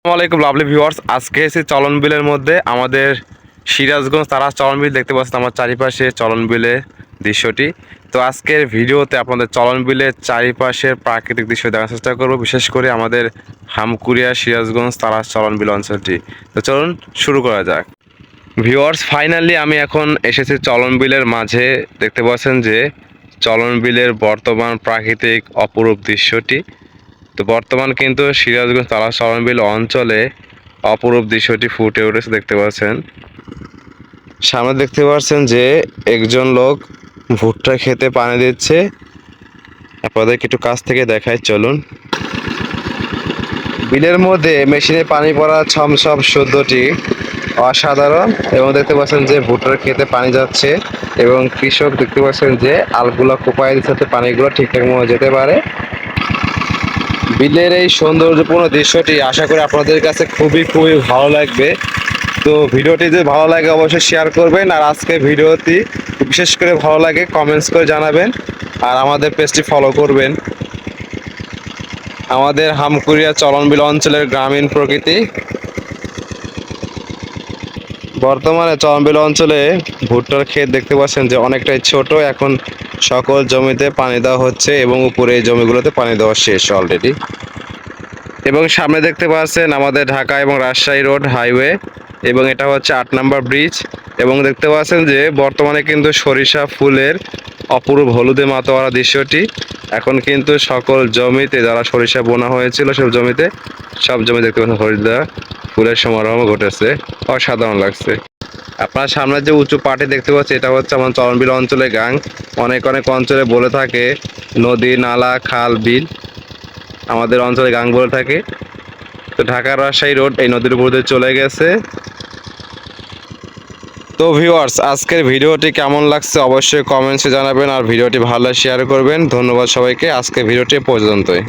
আসসালামাইকুম lovely viewers, আজকে এসে চলন বিলের মধ্যে আমাদের সিরাজগঞ্জ তারা চলন বিল দেখতে পাচ্ছেন আমার চারিপাশে চলন বিলের দৃশ্যটি। তো আজকের ভিডিওতে আপনাদের চলন বিলের চারিপাশের প্রাকৃতিক দৃশ্য দেখার চেষ্টা করব, বিশেষ করে আমাদের হামকুড়িয়া সিরাজগঞ্জ তারা চলন বিল অঞ্চলটি। তো চলুন শুরু করা যাক। ভিউয়ার্স, ফাইনালি আমি এখন এসেছি চলন বিলের মাঝে। দেখতে পাচ্ছেন যে চলন বিলের বর্তমান প্রাকৃতিক অপরূপ দৃশ্যটি। তো বর্তমান কিন্তু সিরাজগঞ্জ তালা চলন বিল অঞ্চলে অপরূপ দৃশ্যটি ফুটে উঠেছে দেখতে পাচ্ছেন। সামনে দেখতে পাচ্ছেন যে একজন লোক ভুট্টা খেতে পানি দিচ্ছে। আপনাদেরকে একটু কাছ থেকে দেখাই, চলুন। বিলের মধ্যে মেশিনে পানি পড়া ছমছম শব্দটি অসাধারণ, এবং দেখতে পাচ্ছেন যে ভুট্টার খেতে পানি যাচ্ছে এবং কৃষক দেখতে পাচ্ছেন যে আলগুলা কোপায় দিচ্ছে পানিগুলো ঠিকঠাক মতো যেতে পারে। বিলের এই সৌন্দর্যপূর্ণ দৃশ্যটি আশা করি আপনাদের কাছে খুবই ভালো লাগবে। তো ভিডিওটি যদি ভালো লাগে অবশ্যই শেয়ার করবেন, আর আজকে ভিডিওটি বিশেষ করে ভালো লাগে কমেন্টস করে জানাবেন, আর আমাদের পেজটি ফলো করবেন। আমাদের হামকুড়িয়া চলনবিল অঞ্চলের গ্রামীণ প্রকৃতি। বর্তমানে চলনবিল অঞ্চলে ভুট্টার ক্ষেত দেখতে পাচ্ছেন যে অনেকটাই ছোট। এখন সকল জমিতে পানি দেওয়া হচ্ছে এবং উপরে এই জমিগুলোতে পানি দেওয়া শেষ অলরেডি। এবং সামনে দেখতে পাচ্ছেন আমাদের ঢাকা এবং রাজশাহী রোড হাইওয়ে, এবং এটা হচ্ছে 8 নম্বর ব্রিজ। এবং দেখতে পাচ্ছেন যে বর্তমানে কিন্তু সরিষা ফুলের অপরূপ হলুদে মাতোয়ারা দৃশ্যটি। এখন কিন্তু সকল জমিতে যারা সরিষা বোনা হয়েছিল সব জমি দেখতে পাচ্ছেন হলুদা ফুলের সমারোহ ঘটেছে, অসাধারণ লাগছে। আপনার সামনে যে উঁচু পাটি দেখতে পাচ্ছি এটা হচ্ছে আমার চলনবিল অঞ্চলের গাং। অনেক অঞ্চলে বলে থাকে নদী, নালা, খাল, বিল, আমাদের অঞ্চলে গাং বলে থাকে। তো ঢাকা রাজশাহী রোড এই নদীর উপর দিয়ে চলে গেছে। তো ভিউয়ার্স, আজকের ভিডিওটি কেমন লাগছে অবশ্যই কমেন্টসে জানাবেন, আর ভিডিওটি ভালো শেয়ার করবেন। ধন্যবাদ সবাইকে। আজকের ভিডিওটি পর্যন্তই।